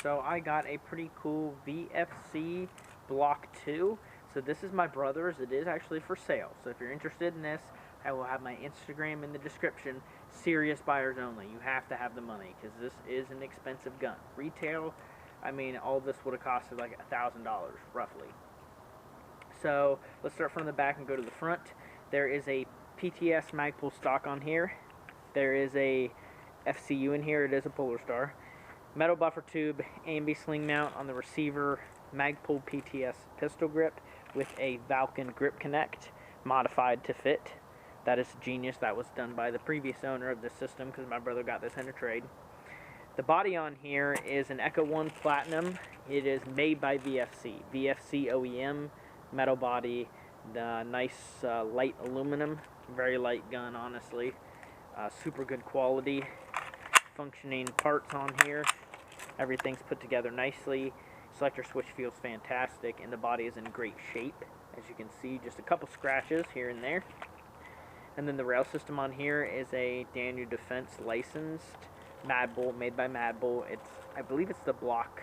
So I got a pretty cool VFC Block 2. So this is my brother's. It is actually for sale. So if you're interested in this, I will have my Instagram in the description. Serious buyers only. You have to have the money because this is an expensive gun. Retail, I mean, all this would have costed like $1,000 roughly. So let's start from the back and go to the front. There is a PTS Magpul stock on here. There is a FCU in here. It is a Polar Star. Metal buffer tube, AMB sling mount on the receiver, Magpul PTS pistol grip with a Valken grip connect modified to fit. That is genius. That was done by the previous owner of this system because my brother got this in a trade. The body on here is an Echo 1 Platinum. It is made by VFC. VFC OEM, metal body, the nice light aluminum, very light gun honestly. Super good quality. Functioning parts on here. Everything's put together nicely. Selector switch feels fantastic, and the body is in great shape. As you can see, just a couple scratches here and there. And then the rail system on here is a Daniel Defense licensed Mad Bull, made by Mad Bull. I believe it's the Block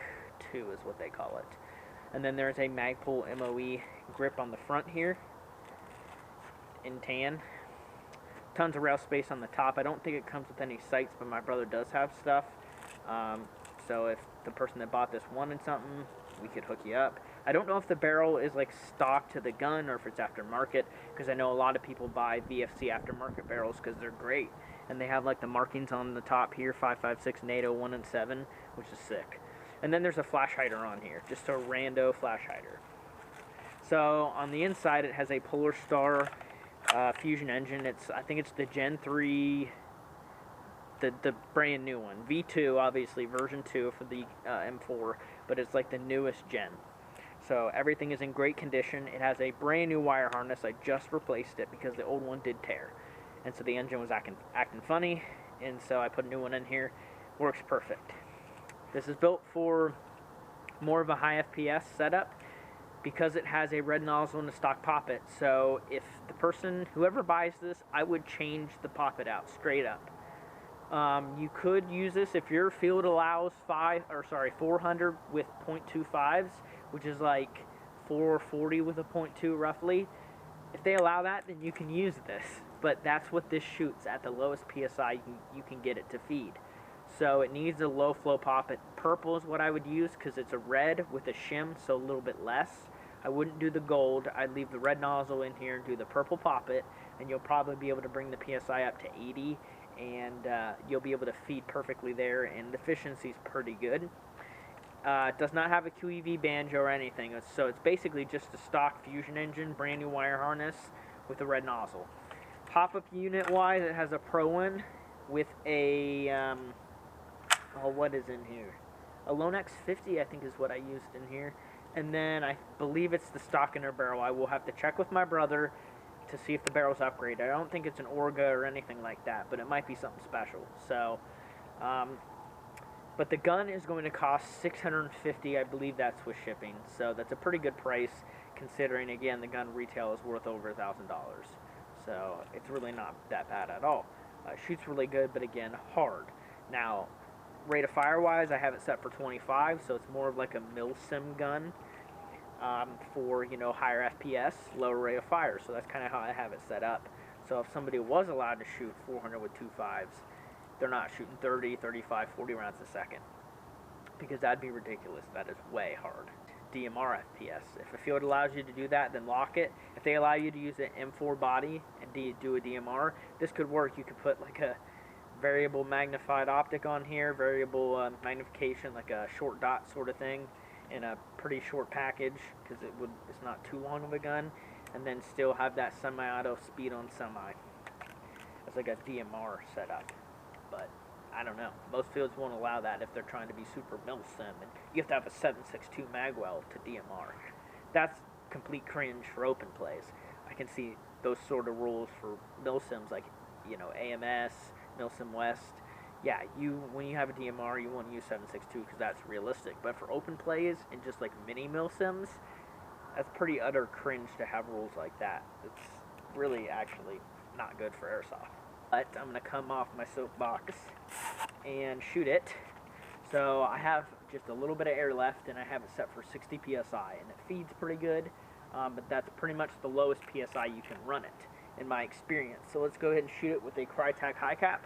2 is what they call it. And then there's a Magpul MOE grip on the front here in tan. Tons of rail space on the top. I don't think it comes with any sights, but my brother does have stuff. So if the person that bought this wanted something, we could hook you up. I don't know if the barrel is like stock to the gun or if it's aftermarket, because I know a lot of people buy VFC aftermarket barrels because they're great. And they have like the markings on the top here, 5.56 NATO 1 and 7, which is sick. And then there's a flash hider on here, just a rando flash hider. So on the inside it has a Polar Star Fusion engine. I think it's the Gen 3, the brand new one. V2, obviously, version 2 for the M4, but it's like the newest gen. So everything is in great condition. It has a brand new wire harness. I just replaced it because the old one did tear. And so the engine was acting funny, and so I put a new one in here. Works perfect. This is built for more of a high FPS setup because it has a red nozzle and a stock poppet. So if whoever buys this, I would change the poppet out straight up. You could use this if your field allows 400 with .25s, which is like 440 with a .2 roughly. If they allow that, then you can use this. But that's what this shoots at the lowest PSI you can get it to feed. So it needs a low flow poppet. Purple is what I would use because it's a red with a shim, so a little bit less. I wouldn't do the gold. I'd leave the red nozzle in here and do the purple poppet, and you'll probably be able to bring the PSI up to 80, and you'll be able to feed perfectly there, and the efficiency is pretty good. It does not have a QEV banjo or anything, so it's basically just a stock Fusion engine, brand new wire harness with a red nozzle. Pop-up unit wise, it has a Pro one with a what is in here? A Lone X50, I think, is what I used in here. And then I believe it's the stock inner barrel. I will have to check with my brother to see if the barrel's upgraded. I don't think it's an Orga or anything like that, but it might be something special. So, but the gun is going to cost $650. I believe that's with shipping. So that's a pretty good price considering, again, the gun retail is worth over $1,000. So it's really not that bad at all. Shoots really good, but again, hard. Now, rate of fire wise, I have it set for 25, so it's more of like a milsim gun for, you know, higher FPS, lower rate of fire. So that's kind of how I have it set up. So if somebody was allowed to shoot 400 with 2.5s, they're not shooting 30, 35, 40 rounds a second, because that'd be ridiculous. That is way hard. DMR FPS. If a field allows you to do that, then lock it. If they allow you to use an M4 body and do a DMR, this could work. You could put like a variable magnified optic on here, variable magnification, like a short dot sort of thing, in a pretty short package because it's not too long of a gun, and then still have that semi-auto speed on semi. It's like a DMR setup, but I don't know. Most fields won't allow that if they're trying to be super milsim, and you have to have a 7.62 magwell to DMR. That's complete cringe for open plays. I can see those sort of rules for milsims, like, you know, AMS, Milsim West. Yeah, when you have a DMR, you want to use 7.62 because that's realistic. But for open plays and just like mini milsims, that's pretty utter cringe to have rules like that. It's really actually not good for airsoft. But I'm going to come off my soapbox and shoot it. So I have just a little bit of air left, and I have it set for 60 psi, and it feeds pretty good, but that's pretty much the lowest psi you can run it in my experience. So let's go ahead and shoot it with a Crytek high cap.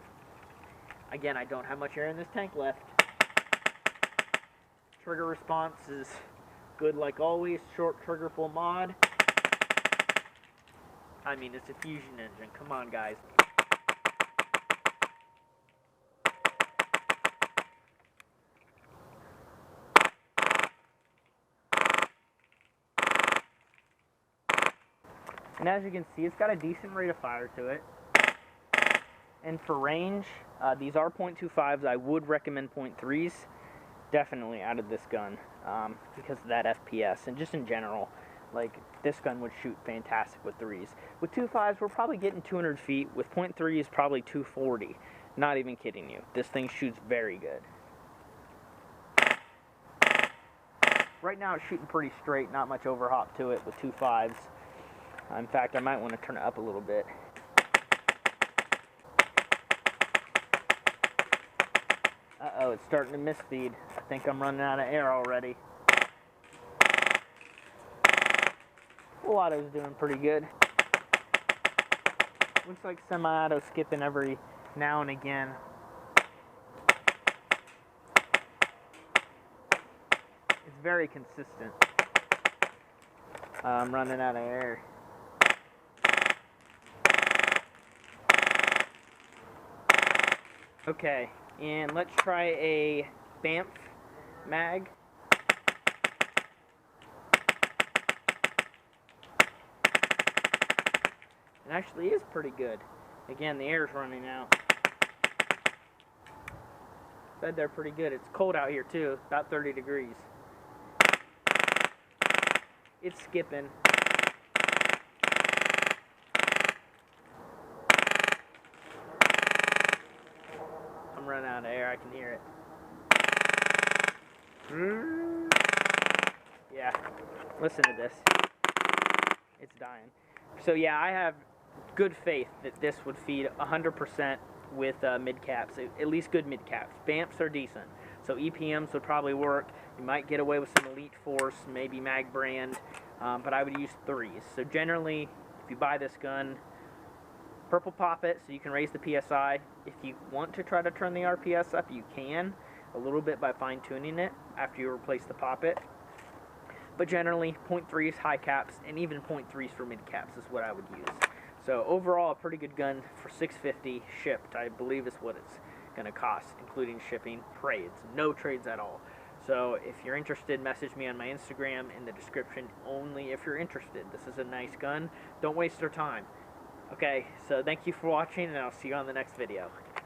Again, I don't have much air in this tank left. Trigger response is good like always. Short trigger, full mod. I mean, it's a fusion engine. Come on, guys. And as you can see, it's got a decent rate of fire to it. And for range, these are .25s. I would recommend .3s. Definitely out of this gun because of that FPS. And just in general, like, this gun would shoot fantastic with 3s. With 2.5s, we're probably getting 200 feet. With .3s, probably 240. Not even kidding you. This thing shoots very good. Right now, it's shooting pretty straight. Not much overhop to it with 2.5s. In fact, I might want to turn it up a little bit. Uh-oh, it's starting to misfeed. I think I'm running out of air already. Full auto's doing pretty good. Looks like semi-auto skipping every now and again. It's very consistent. I'm running out of air. Okay, and let's try a BAMF mag. It actually is pretty good. Again, the air's running out. Said they're pretty good. It's cold out here too, about 30 degrees. It's skipping. I'm running out of air, I can hear it. Yeah, listen to this. It's dying. So yeah, I have good faith that this would feed 100% with mid-caps, at least good mid-caps. BAMFs are decent, so EPMs would probably work. You might get away with some Elite Force, maybe Mag Brand, but I would use 3s. So generally, if you buy this gun, purple pop it so you can raise the PSI. If you want to try to turn the RPS up, you can, a little bit by fine-tuning it after you replace the poppet. But generally, .3s, high caps, and even .3s for mid caps is what I would use. So overall, a pretty good gun for $650 shipped, I believe is what it's going to cost, including shipping. Trades, no trades at all. So if you're interested, message me on my Instagram in the description only if you're interested. This is a nice gun. Don't waste your time. Okay, so thank you for watching, and I'll see you on the next video.